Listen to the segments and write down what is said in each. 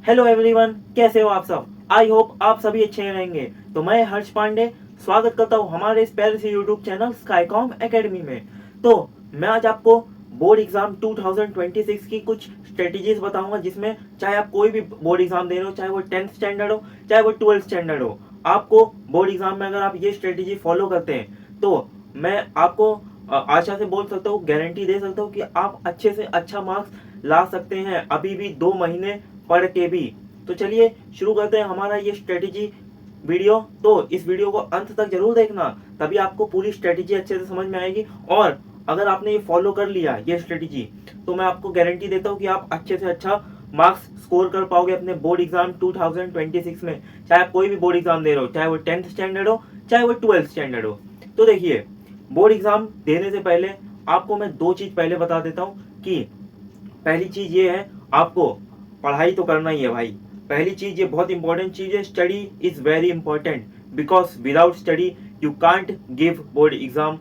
Hello everyone, कैसे हो आप सब। आई होप आप सभी अच्छे रहेंगे। तो मैं हर्ष पांडे स्वागत करता हूँ हमारे इस प्यारे से यूट्यूब चैनल स्काईकॉम एकेडमी में। तो मैं आज आपको बोर्ड एग्जाम 2026 की कुछ स्ट्रेटजीज बताऊंगा, जिसमें चाहे आप कोई भी बोर्ड एग्जाम दे रहे हो, चाहे वो 10th स्टैंडर्ड हो चाहे वो 12th स्टैंडर्ड हो, आपको बोर्ड एग्जाम में अगर आप ये स्ट्रेटजी फॉलो करते हैं तो मैं आपको आशा से बोल सकता हूँ, गारंटी दे सकता हूँ कि आप अच्छे से अच्छा मार्क्स ला सकते हैं, अभी भी 2 महीने पढ़ के भी। तो चलिए शुरू करते हैं हमारा ये स्ट्रेटेजी वीडियो। तो इस वीडियो को अंत तक जरूर देखना, तभी आपको पूरी स्ट्रेटेजी अच्छे से समझ में आएगी। और अगर आपने ये फॉलो कर लिया ये स्ट्रेटेजी, तो मैं आपको गारंटी देता हूँ कि आप अच्छे से अच्छा मार्क्स स्कोर कर पाओगे अपने बोर्ड एग्जाम 2026 में। चाहे आप कोई भी बोर्ड एग्जाम दे रहे हो, चाहे वो 10th स्टैंडर्ड हो चाहे वो 12th स्टैंडर्ड हो। तो देखिए, बोर्ड एग्जाम देने से पहले आपको मैं दो चीज पहले बता देता हूँ कि पहली चीज ये है, आपको पढ़ाई तो करना ही है भाई। पहली चीज, ये बहुत इंपॉर्टेंट चीज है, study is very important, because without study you can't give board exam.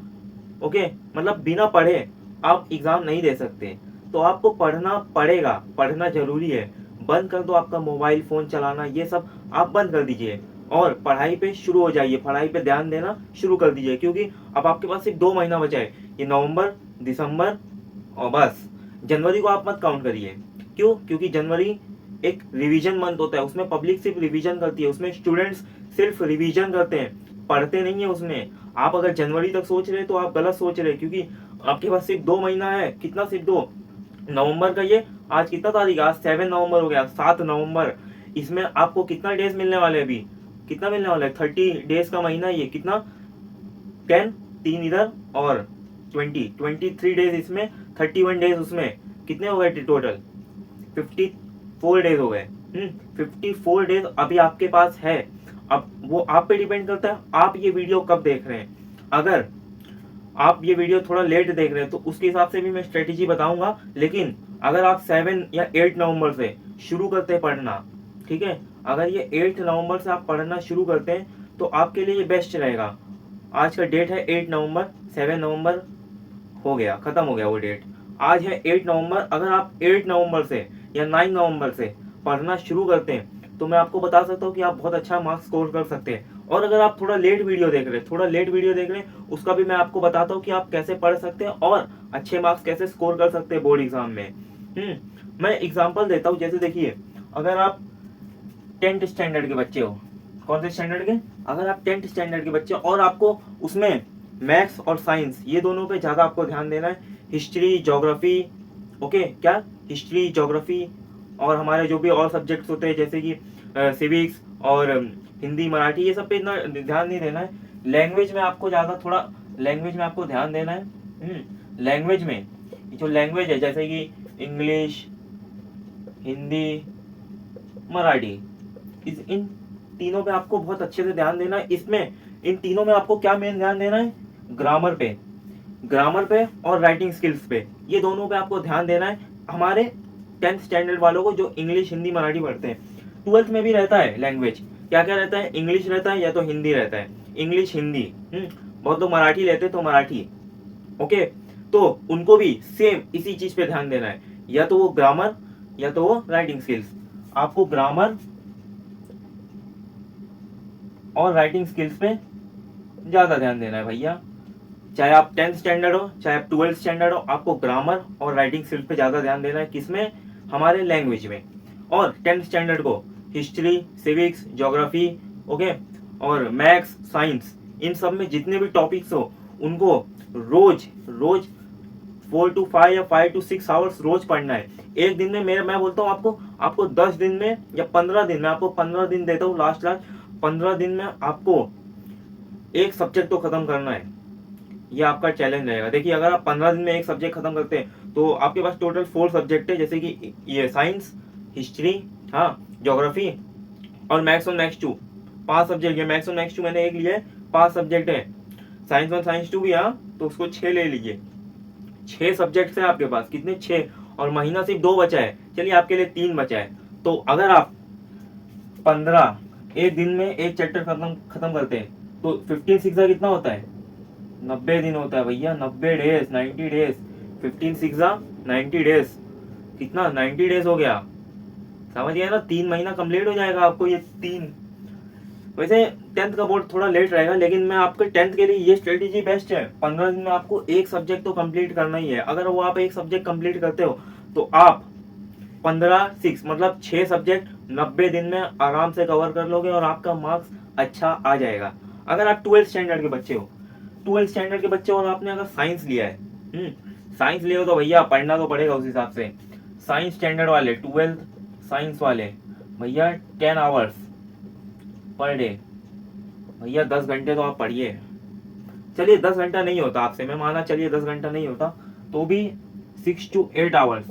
Okay, मतलब बिना पढ़े आप एग्जाम नहीं दे सकते। तो आपको पढ़ना पड़ेगा, पढ़ना जरूरी है। बंद कर दो आपका मोबाइल फोन चलाना, ये सब आप बंद कर दीजिए और पढ़ाई पे शुरू हो जाइए, पढ़ाई पे ध्यान देना शुरू कर दीजिए। क्योंकि अब आपके पास सिर्फ 2 महीना बचा है, ये नवंबर, दिसंबर और बस। जनवरी को आप मत काउंट करिए। क्यों? क्योंकि जनवरी एक रिवीजन मंथ होता है, उसमें पब्लिक सिर्फ रिवीजन करती है, उसमें स्टूडेंट्स सिर्फ रिवीजन करते हैं, पढ़ते नहीं है उसमें। आप अगर जनवरी तक सोच रहे तो आप गलत सोच रहे, क्योंकि आपके पास सिर्फ 2 महीना है। कितना? सिर्फ दो। नवंबर का ये आज कितना तारीख है? आज 7 नवंबर हो गया, 7 नवंबर। इसमें आपको कितना डेज मिलने वाले हैं? अभी कितना मिलने वाला है? 30 डेज का महीना। ये कितना? 10, 3 इधर और 23 डेज इसमें, 31 डेज उसमें। कितने हो गए टोटल? 54 डेज हो गए। 54 डेज अभी आपके पास है। अब वो आप पे डिपेंड करता है आप ये वीडियो कब देख रहे हैं। अगर आप ये वीडियो थोड़ा लेट देख रहे हैं तो उसके हिसाब से भी मैं स्ट्रेटेजी बताऊंगा। लेकिन अगर आप 7 या 8 नवंबर से शुरू करते हैं पढ़ना, ठीक है, अगर ये 8 नवंबर से आप पढ़ना शुरू करते हैं तो आपके लिए ये बेस्ट रहेगा। आज का डेट है 8 नवंबर, 7 नवंबर हो गया, खत्म हो गया वो डेट। आज है 8 नवंबर। अगर आप 8 नवंबर से या 9 नवंबर से पढ़ना शुरू करते हैं तो मैं आपको बता सकता हूँ कि आप बहुत अच्छा मार्क्स स्कोर कर सकते हैं। और अगर आप थोड़ा लेट वीडियो देख रहे हैं, उसका भी मैं आपको बताता हूँ कि आप कैसे पढ़ सकते हैं और अच्छे मार्क्स कैसे स्कोर कर सकते हैं बोर्ड एग्जाम में। मैं एग्जाम्पल देता हूँ। जैसे देखिए, अगर आप 10th स्टैंडर्ड के बच्चे हो, कौन से स्टैंडर्ड के? अगर आप 10th स्टैंडर्ड के बच्चे और आपको उसमें मैथ्स और साइंस ये दोनों पे ज़्यादा आपको ध्यान देना है, हिस्ट्री ज्योग्राफी, ओके, क्या हिस्ट्री ज्योग्राफी और हमारे जो भी और सब्जेक्ट्स होते हैं जैसे कि सिविक्स और हिंदी मराठी, ये सब पे इतना ध्यान नहीं देना है। लैंग्वेज में आपको ज़्यादा थोड़ा लैंग्वेज में आपको ध्यान देना है। लैंग्वेज में जो लैंग्वेज है जैसे कि इंग्लिश, हिंदी, मराठी, इन तीनों पे आपको बहुत अच्छे से ध्यान देना है। इसमें इन तीनों में आपको क्या मेन ध्यान देना है? ग्रामर पे, और राइटिंग स्किल्स पे, ये दोनों पे आपको ध्यान देना है। हमारे 10th स्टैंडर्ड वालों को जो इंग्लिश, हिंदी, मराठी पढ़ते हैं, 12th में भी रहता है लैंग्वेज। क्या क्या रहता है? इंग्लिश रहता है या तो हिंदी रहता है, इंग्लिश हिंदी। बहुत लोग मराठी लेते हैं तो मराठी। ओके, तो उनको भी सेम इसी चीज पे ध्यान देना है, या तो वो ग्रामर या तो वो राइटिंग स्किल्स। आपको ग्रामर और राइटिंग स्किल्स पे ज्यादा ध्यान देना है भैया। चाहे आप 10th स्टैंडर्ड हो चाहे आप 12th स्टैंडर्ड हो, आपको ग्रामर और राइटिंग स्किल्स पे ज्यादा ध्यान देना है। किसमें? हमारे लैंग्वेज में। और 10th स्टैंडर्ड को हिस्ट्री, सिविक्स, ज्योग्राफी, ओके, और मैथ्स, साइंस, इन सब में जितने भी टॉपिक्स हो उनको रोज रोज 4 to 5 या 5 to 6 आवर्स रोज पढ़ना है। एक दिन में मैं बोलता हूँ आपको 10 दिन में या 15 दिन में, आपको 15 दिन देता हूँ लास्ट 15 दिन में आपको एक सब्जेक्ट तो खत्म करना है। ये आपका चैलेंज रहेगा। देखिए, अगर आप 15 दिन में एक सब्जेक्ट खत्म करते हैं तो आपके पास टोटल 4 सब्जेक्ट है, जैसे कि ये साइंस, हिस्ट्री, हाँ, ज्योग्राफी और मैथ्स और मैथ्स 2, 5 सब्जेक्ट है। मैथ्स और मैथ्स 2 मैंने एक लिया है, 5 सब्जेक्ट है। साइंस 1 साइंस 2 भी, हाँ, तो उसको 6 ले लीजिए। 6 सब्जेक्ट है आपके पास। कितने? 6। और महीना सिर्फ 2 बचा है, चलिए आपके लिए 3 बचा है। तो अगर आप 15 एक दिन में एक चैप्टर खत्म करते हैं तो 15 सिक्स कितना होता है? 90 दिन होता है भैया, 90 डेज, 90 डेज। 15 सिक्स 90 डेज, कितना? 90 डेज हो गया। समझ गए ना, 3 महीना कंप्लीट हो जाएगा आपको ये 3। वैसे 10th का बोर्ड थोड़ा लेट रहेगा, लेकिन मैं आपके 10th के लिए ये स्ट्रेटेजी बेस्ट है। 15 दिन में आपको एक सब्जेक्ट तो कंप्लीट करना ही है। अगर वो आप एक सब्जेक्ट कंप्लीट करते हो तो आप 15 6 मतलब 6 सब्जेक्ट 90 दिन में आराम से कवर कर लोगे और आपका मार्क्स अच्छा आ जाएगा। अगर आप 12th स्टैंडर्ड के बच्चे हो, 12th स्टैंडर्ड के बच्चे और आपने अगर साइंस लिया है, साइंस लिया हो तो भैया पढ़ना तो पड़ेगा उस हिसाब से। साइंस स्टैंडर्ड वाले 12th साइंस वाले भैया 10 आवर्स पर डे, भैया 10 घंटे तो आप पढ़िए। चलिए 10 घंटा नहीं होता आपसे, मैं माना चलिए 10 घंटा नहीं होता, तो भी 6 to 8 आवर्स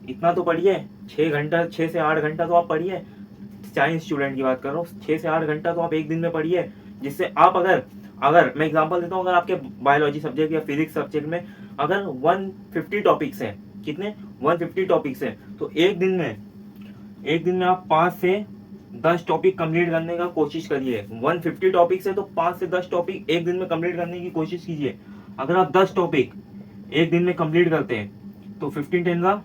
इतना तो पढ़िए। 6 घंटा, 6 से 8 घंटा तो आप पढ़िए। साइंस स्टूडेंट की बात कर रहा हूँ, 6 से 8 घंटा तो आप एक दिन में पढ़िए। जिससे आप अगर अगर मैं एग्जांपल देता हूँ, अगर आपके बायोलॉजी सब्जेक्ट या फिजिक्स सब्जेक्ट में अगर 150 टॉपिक्स हैं, कितने 150 टॉपिक्स हैं, तो एक दिन में आप 5 से 10 टॉपिक कंप्लीट करने का कोशिश करिए। 150 टॉपिक्स है तो 5 से 10 टॉपिक एक दिन में कंप्लीट करने की कोशिश कीजिए। अगर आप 10 टॉपिक एक दिन में कंप्लीट करते हैं तो 15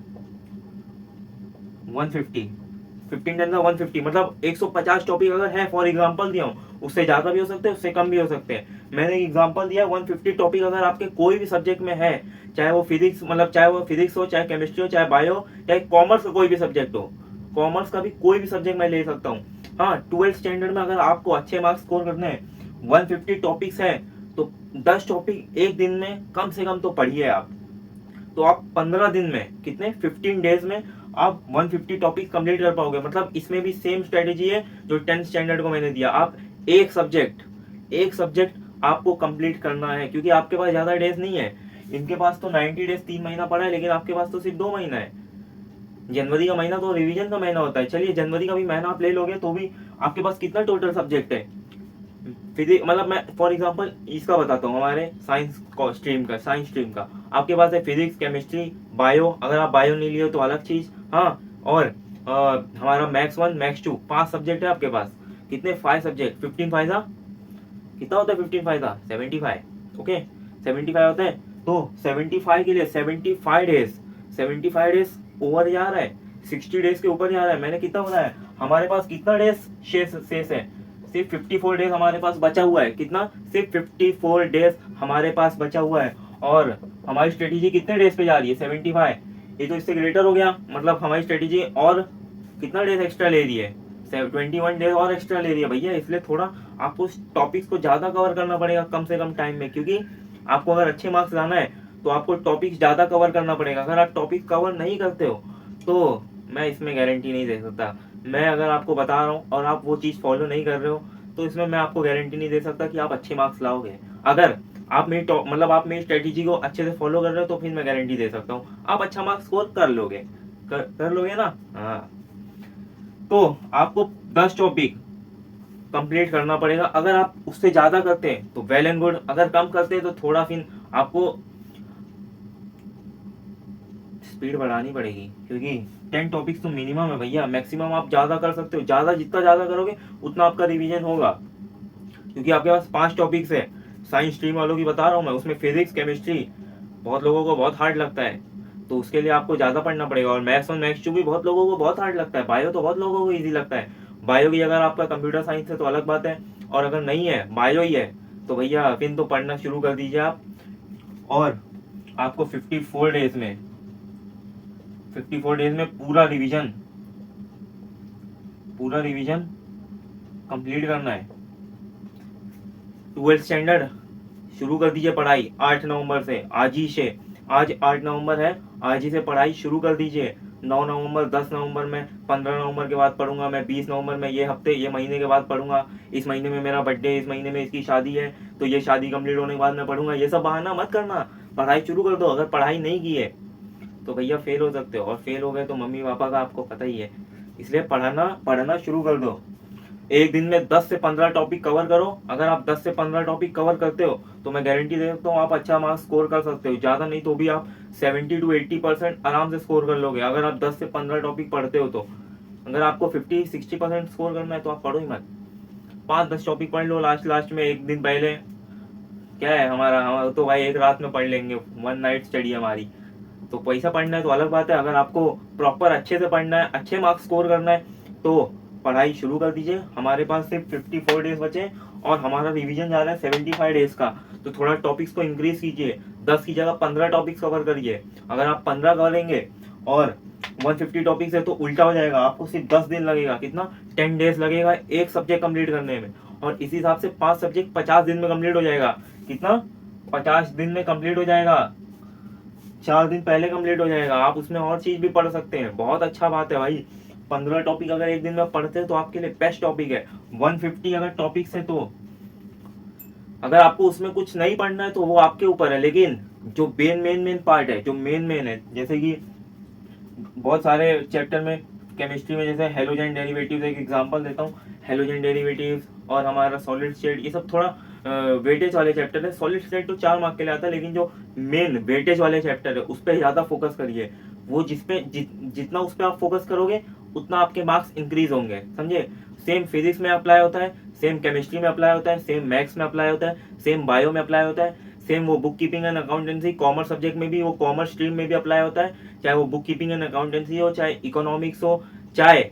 10 150 मतलब 150 टॉपिक अगर है, फॉर एग्जांपल दिया हूँ, उससे ज्यादा भी हो सकते हैं, उससे कम भी हो सकते हैं। मैंने एक एग्जांपल दिया 150 टॉपिक अगर आपके कोई भी सब्जेक्ट में है, चाहे वो फिजिक्स मतलब चाहे वो फिजिक्स हो, चाहे केमिस्ट्री हो, चाहे बायो, चाहे कॉमर्स का कोई भी सब्जेक्ट हो, कॉमर्स का भी कोई भी सब्जेक्ट मैं ले सकता हूँ। हाँ, 12th स्टैंडर्ड में अगर आपको अच्छे मार्क्स स्कोर करने हैं, 150 टॉपिक्स है तो 10 टॉपिक एक दिन में कम से कम तो पढ़िए आप। तो आप 15 दिन में कितने 15 डेज में आप 150 टॉपिक कंप्लीट कर पाओगे। मतलब इसमें भी सेम स्ट्रेटेजी है जो 10th स्टैंडर्ड को मैंने दिया। आप एक सब्जेक्ट आपको कंप्लीट करना है, क्योंकि आपके पास ज्यादा डेज नहीं है। इनके पास तो 90 डेज 3 महीना पड़ा है, लेकिन आपके पास तो सिर्फ 2 महीना है। जनवरी का महीना तो रिवीजन का महीना होता है। चलिए जनवरी का भी महीना आप ले लोगे तो भी आपके पास कितना टोटल सब्जेक्ट है। फिजिक्स मतलब मैं फॉर एग्जांपल इसका बताता हूँ, हमारे साइंस स्ट्रीम का आपके पास है फिजिक्स, केमिस्ट्री, बायो। अगर आप बायो नहीं लिए हो तो अलग चीज। हाँ, और हमारा मैथ्स 1 मैथ्स 2 5 सब्जेक्ट है आपके पास। कितने 5 सब्जेक्ट, 15 फाइजा कितना होता है, 15 फाइजा 75। ओके, 75 होता है। तो 75 के लिए 75 डेज ओवर जा रहा है, 60 डेज के ऊपर जा रहा है। मैंने कितना बताया, हमारे पास कितना डेज शेष है, सिर्फ 54 डेज हमारे पास बचा हुआ है। कितना, सिर्फ 54 डेज हमारे पास बचा हुआ है। और हमारी स्ट्रेटेजी कितने डेज पे जा रही है, 75। ये तो इससे ग्रेटर हो गया, मतलब हमारी स्ट्रेटेजी और कितना डेज एक्स्ट्रा ले रही है, 21 डेज और एक्स्ट्रा ले रही है भैया। इसलिए थोड़ा आपको टॉपिक्स को ज्यादा कवर करना पड़ेगा कम से कम टाइम में, क्योंकि आपको अगर अच्छे मार्क्स लाना है तो आपको टॉपिक्स ज्यादा कवर करना पड़ेगा। अगर आप टॉपिक कवर नहीं करते हो तो मैं इसमें गारंटी नहीं दे सकता। मैं अगर आपको बता रहा हूँ और आप वो चीज फॉलो नहीं कर रहे हो तो इसमें मैं आपको गारंटी नहीं दे सकता कि आप अच्छे मार्क्स लाओगे। अगर आप आप मेरी स्ट्रेटेजी को अच्छे से फॉलो कर रहे हो तो फिर मैं गारंटी दे सकता हूँ आप अच्छा मार्क्स स्कोर कर लोगे। कर लोगे ना। हाँ, तो आपको 10 टॉपिक कंप्लीट करना पड़ेगा। अगर आप उससे ज्यादा करते हैं तो वेल एंड गुड, अगर कम करते हैं तो थोड़ा फिर आपको स्पीड बढ़ानी पड़ेगी, क्योंकि 10 टॉपिक्स तो मिनिमम है भैया। मैक्सिमम आप ज्यादा कर सकते हो, ज्यादा जितना ज्यादा करोगे उतना आपका रिवीजन होगा। क्योंकि आपके पास 5 टॉपिक्स है, साइंस स्ट्रीम वालों की बता रहा हूँ मैं, उसमें फिजिक्स केमिस्ट्री बहुत लोगों को बहुत हार्ड लगता है, तो उसके लिए आपको ज्यादा पढ़ना पड़ेगा। और मैथ्स और मैथ्स 2 भी बहुत लोगों को बहुत हार्ड लगता है। बायो तो बहुत लोगों को ईजी लगता है। बायो भी अगर आपका कंप्यूटर साइंस है तो अलग बात है, और अगर नहीं है बायो ही है तो भैया फिर तो पढ़ना शुरू कर दीजिए आप। और आपको 54 डेज में पूरा रिवीजन कंप्लीट करना है। 12th स्टैंडर्ड शुरू कर दीजिए पढ़ाई 8 नवंबर से। आज 8 नवंबर है, आज ही से पढ़ाई शुरू कर दीजिए। 9 नवंबर, 10 नवंबर में, 15 नवंबर के बाद पढ़ूंगा मैं, 20 नवंबर में, ये महीने के बाद पढ़ूंगा। इस महीने में मेरा बर्थडे, इस महीने में इसकी शादी है तो ये शादी कंप्लीट होने के बाद मैं पढ़ूंगा। ये सब बहाना मत करना, पढ़ाई शुरू कर दो। अगर पढ़ाई नहीं की है तो भैया फेल हो सकते हो, और फेल हो गए तो मम्मी पापा का आपको पता ही है। इसलिए पढ़ना शुरू कर दो। एक दिन में 10 से 15 टॉपिक कवर करो। अगर आप 10 से 15 टॉपिक कवर करते हो तो मैं गारंटी दे सकता हूँ आप अच्छा मार्क्स स्कोर कर सकते हो। ज्यादा नहीं तो भी आप 70 to 80% आराम से स्कोर कर लोगे, अगर आप 10 से 15 टॉपिक पढ़ते हो तो। अगर आपको 50-60% स्कोर करना है तो आप पढ़ो ही मत, 5-10 टॉपिक पढ़ लो लास्ट में एक दिन पहले। क्या है हमारा तो भाई एक रात में पढ़ लेंगे, 1 नाइट स्टडी हमारी। तो पैसा पढ़ना है तो अलग बात है, अगर आपको प्रॉपर अच्छे से पढ़ना है, अच्छे मार्क्स स्कोर करना है तो पढ़ाई शुरू कर दीजिए। हमारे पास सिर्फ 54 डेज बचे हैं और हमारा रिवीजन जा रहा है 75 डेज का। तो थोड़ा टॉपिक्स को इंक्रीज कीजिए, 10 की जगह 15 टॉपिक्स कवर करिए। अगर आप 15 करेंगे और 150 टॉपिक्स है तो उल्टा हो जाएगा, आपको सिर्फ 10 दिन लगेगा, कितना 10 डेज लगेगा एक सब्जेक्ट कंप्लीट करने में। और इसी हिसाब से 5 सब्जेक्ट 50 दिन में कंप्लीट हो जाएगा, कितना 50 दिन में कंप्लीट हो जाएगा, 4 दिन पहले कंप्लीट हो जाएगा। आप उसमें और चीज भी पढ़ सकते हैं, बहुत अच्छा बात है भाई। 15 टॉपिक अगर एक दिन में पढ़ते हैं तो आपके लिए बेस्ट टॉपिक है। 150 अगर टॉपिक्स है तो अगर आपको उसमें कुछ नहीं पढ़ना है तो वो आपके ऊपर है, लेकिन जो मेन पार्ट है, जो मेन है, जैसे कि बहुत सारे चैप्टर में केमिस्ट्री में जैसे हेलोजन डेरिवेटिव्स, एक एग्जांपल देता हूँ, हेलोजन डेरिवेटिव्स और हमारा सॉलिड स्टेट, ये सब थोड़ा वेटेज वाले चैप्टर है। सॉलिड स्टेट तो 4 मार्क के लिए आता है, लेकिन जो मेन वेटेज वाले चैप्टर है उस पर ज्यादा फोकस करिए। वो जितना उस पर आप फोकस करोगे उतना आपके मार्क्स इंक्रीज होंगे, समझे। सेम फिजिक्स में अप्लाई होता है, सेम केमिस्ट्री में अप्लाई होता है, सेम मैथ्स में अप्लाई होता है, सेम बायो में अप्लाई होता है, सेम वो book keeping and accountancy commerce subject में भी, वो कॉमर्स स्ट्रीम में भी अप्लाई होता है, चाहे वो बुक कीपिंग एंड अकाउंटेंसी हो, चाहे इकोनॉमिक्स हो, चाहे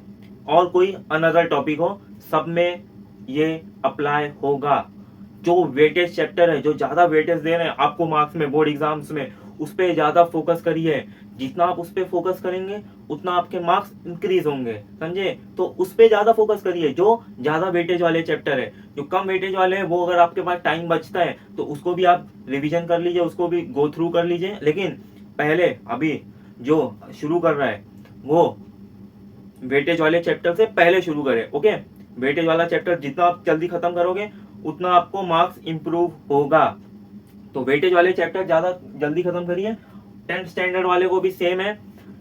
और कोई अनदर टॉपिक हो, सब में ये अप्लाई होगा। जो वेटेज चैप्टर है, जो ज्यादा वेटेज दे रहे हैं आपको मार्क्स में बोर्ड एग्जाम्स में, उस पर ज्यादा फोकस करिए। जितना आप उस पर फोकस करेंगे उतना आपके मार्क्स इंक्रीज होंगे, समझे। तो उस पर ज्यादा फोकस करिए जो ज्यादा वेटेज वाले चैप्टर है। जो कम वेटेज वाले हैं वो अगर आपके पास टाइम बचता है तो उसको भी आप रिवीजन कर लीजिए, उसको भी गो थ्रू कर लीजिए, लेकिन पहले अभी जो शुरू कर रहा है वो वेटेज वाले चैप्टर से पहले शुरू करें, ओके। वेटेज वाला चैप्टर जितना आप जल्दी खत्म करोगे उतना आपको मार्क्स इंप्रूव होगा। तो वेटेज वाले चैप्टर ज्यादा जल्दी खत्म करिए। 10th स्टैंडर्ड वाले को भी सेम है,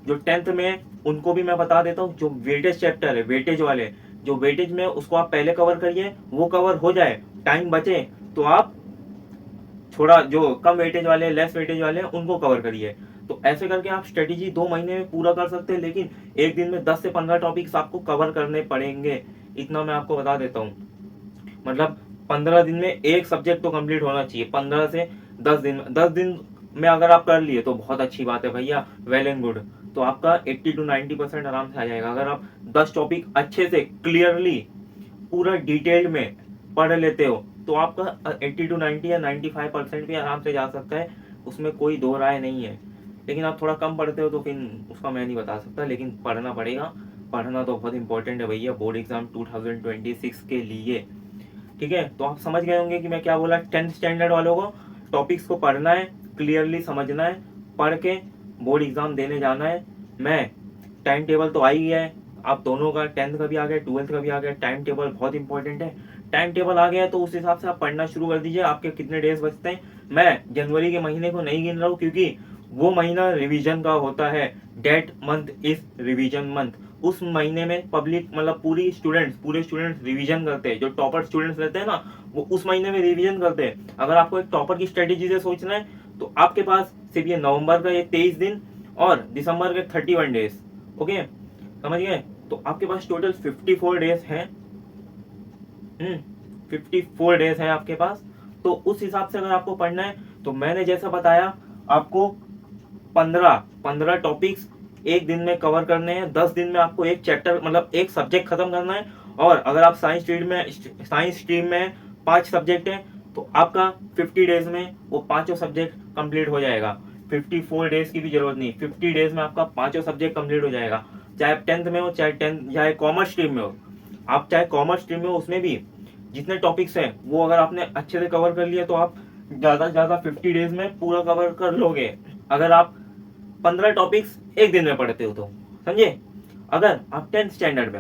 जो 10th में उनको भी मैं बता देता हूँ, जो वेटेज चैप्टर है, वेटेज वाले जो वेटेज में, उसको आप पहले कवर करिए। वो कवर हो जाए, टाइम बचे तो आप थोड़ा जो कम वेटेज वाले, लेस वेटेज वाले उनको कवर करिए। तो ऐसे करके आप स्ट्रेटेजी 2 महीने में पूरा कर सकते हैं, लेकिन एक दिन में 10 से 15 टॉपिक्स आपको कवर करने पड़ेंगे, इतना मैं आपको बता देता हूँ। मतलब 15 दिन में एक सब्जेक्ट तो कंप्लीट होना चाहिए। 15 से 10 दिन, 10 दिन में अगर आप कर लिए तो बहुत अच्छी बात है भैया, वेल एंड गुड। तो आपका 80 to 90% आराम से आ जाएगा। अगर आप 10 टॉपिक अच्छे से क्लियरली पूरा डिटेल में पढ़ लेते हो तो आपका 80 to 90 या 95% भी आराम से जा सकता है, उसमें कोई दो राय नहीं है। लेकिन आप थोड़ा कम पढ़ते हो तो फिर उसका मैं नहीं बता सकता, लेकिन पढ़ना पड़ेगा। पढ़ना तो बहुत इंपॉर्टेंट है भैया बोर्ड एग्जाम 2026 के लिए, ठीक है। तो आप समझ गए होंगे कि मैं क्या बोला। 10th स्टैंडर्ड वालों को टॉपिक्स को पढ़ना है, क्लियरली समझना है, पढ़ के बोर्ड एग्जाम देने जाना है। मैं टाइम टेबल तो आ ही गया है, आप दोनों का 10th का भी आ गया, 12th का भी आ गया। टाइम टेबल बहुत इंपॉर्टेंट है, टाइम टेबल आ गया है तो उस हिसाब से आप पढ़ना शुरू कर दीजिए। आपके कितने डेज बचते हैं, मैं जनवरी के महीने को नहीं गिन रहा हूँ क्योंकि वो महीना रिवीजन का होता है। That month is revision month. उस महीने में पब्लिक मतलब पूरे स्टूडेंट्स रिवीजन करते हैं। जो टॉपर स्टूडेंट्स रहते हैं ना, वो उस महीने में रिवीजन करते हैं। अगर आपको एक टॉपर की स्ट्रेटेजी से सोचना है तो आपके पास सिर्फ ये नवंबर का ये 23 दिन और दिसंबर के 31 डेज, ओके, समझ गए। तो आपके पास टोटल 54 डेज हैं। 54 डेज है आपके पास। तो उस हिसाब से अगर आपको पढ़ना है तो मैंने जैसा बताया आपको 15 टॉपिक्स एक दिन में कवर करने हैं। 10 दिन में आपको एक चैप्टर मतलब एक सब्जेक्ट खत्म करना है। और अगर आप साइंस स्ट्रीम में 5 सब्जेक्ट हैं तो आपका 50 डेज में वो पांचों सब्जेक्ट कंप्लीट हो जाएगा। 54 डेज की भी जरूरत नहीं, 50 डेज में आपका पांचों सब्जेक्ट कंप्लीट हो जाएगा। चाहे आप 10th में हो, चाहे कॉमर्स स्ट्रीम में हो। आप चाहे कॉमर्स स्ट्रीम में हो, उसमें भी जितने टॉपिक्स हैं वो अगर आपने अच्छे से कवर कर लिया तो आप ज्यादा से ज्यादा 50 डेज में पूरा कवर कर लोगे। अगर आप 15 टॉपिक्स एक दिन में पढ़ते हो तो, समझे। अगर आप 10th स्टैंडर्ड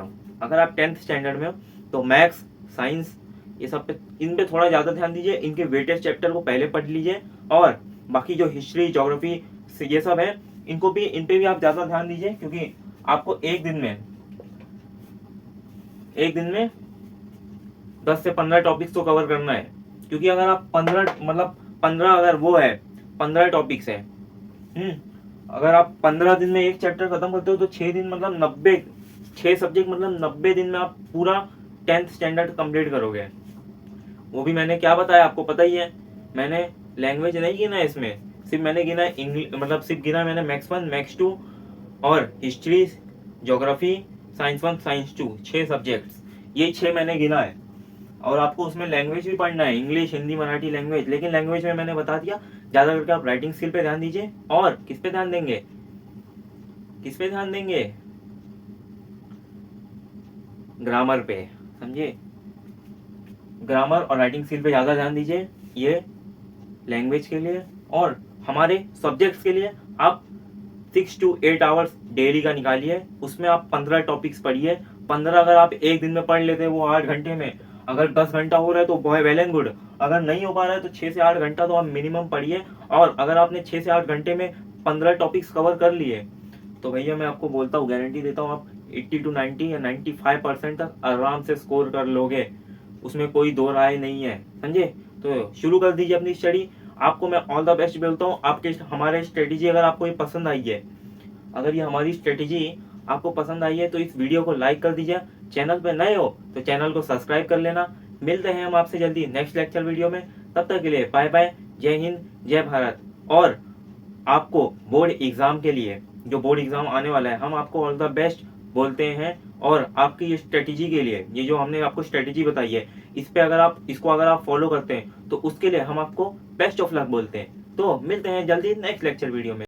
में हो तो मैथ्स, साइंस, ये सब पे, इन पे थोड़ा ज्यादा ध्यान दीजिए। इनके वेटेज चैप्टर को पहले पढ़ लीजिए। और बाकी जो हिस्ट्री, ज्योग्राफी ये सब है, इन पे भी आप ज्यादा ध्यान दीजिए, क्योंकि आपको एक दिन में 10 से 15 टॉपिक्स तो कवर करना है। क्योंकि अगर आप 15 अगर वो है 15 टॉपिक्स है, अगर आप 15 दिन में एक चैप्टर खत्म करते हो तो 6 दिन मतलब 6 सब्जेक्ट मतलब 90 दिन में आप पूरा 10th स्टैंडर्ड कंप्लीट करोगे। वो भी मैंने क्या बताया आपको पता ही है, मैंने लैंग्वेज नहीं गिना इसमें, सिर्फ मैंने गिना है इंग्लिश, मतलब सिर्फ गिना मैंने मैथ्स 1, मैथ्स 2 और history, geography, science 1, science 2, 6 subjects, ये 6 मैंने गिना है। और आपको उसमें लैंग्वेज भी पढ़ना है, इंग्लिश, हिंदी, मराठी लैंग्वेज। लेकिन लैंग्वेज में मैंने बता दिया, ज़्यादा करके आप राइटिंग स्किल पे ध्यान दीजिए। और किस पे ध्यान देंगे, किस पे ध्यान देंगे, ग्रामर पे, समझे, ग्रामर और राइटिंग स्किल पे ज़्यादा ध्यान दीजिए, ये लैंग्वेज के लिए। और हमारे सब्जेक्ट्स के लिए आप 6 to 8 आवर्स डेली का निकालिए, उसमें आप 15 टॉपिक्स पढ़िए। 15 अगर आप एक दिन में पढ़ लेते हैं वो 8 घंटे में, अगर 10 घंटा हो रहा है तो बॉय वेल एंड गुड, अगर नहीं हो पा रहा है तो 6 से 8 घंटा तो आप मिनिमम पढ़िए। और अगर आपने 6 से 8 घंटे में 15 टॉपिक्स कवर कर लिए तो भैया मैं आपको बोलता हूँ, गारंटी देता हूँ, आप 80 to 90 या 95% तक आराम से स्कोर कर लोगे, उसमें कोई दो राय नहीं है, समझे। तो शुरू कर दीजिए अपनी स्टडी। आपको मैं ऑल द बेस्ट बोलता हूँ। आपके हमारे स्ट्रेटेजी अगर आपको ये पसंद आई है, अगर ये हमारी स्ट्रेटेजी आपको पसंद आई है तो इस वीडियो को लाइक कर दीजिए। चैनल पे नए हो तो चैनल को सब्सक्राइब कर लेना। मिलते हैं हम आपसे जल्दी नेक्स्ट लेक्चर वीडियो में। तब तक के लिए बाय बाय, जय हिंद, जय भारत। और आपको बोर्ड एग्जाम के लिए, जो बोर्ड एग्जाम आने वाला है, हम आपको ऑल द बेस्ट बोलते हैं। और आपकी ये स्ट्रेटेजी के लिए, ये जो हमने आपको स्ट्रेटेजी बताई है, इस पे अगर आप इसको अगर आप फॉलो करते हैं तो उसके लिए हम आपको बेस्ट ऑफ लक बोलते हैं। तो मिलते हैं जल्दी नेक्स्ट लेक्चर वीडियो में।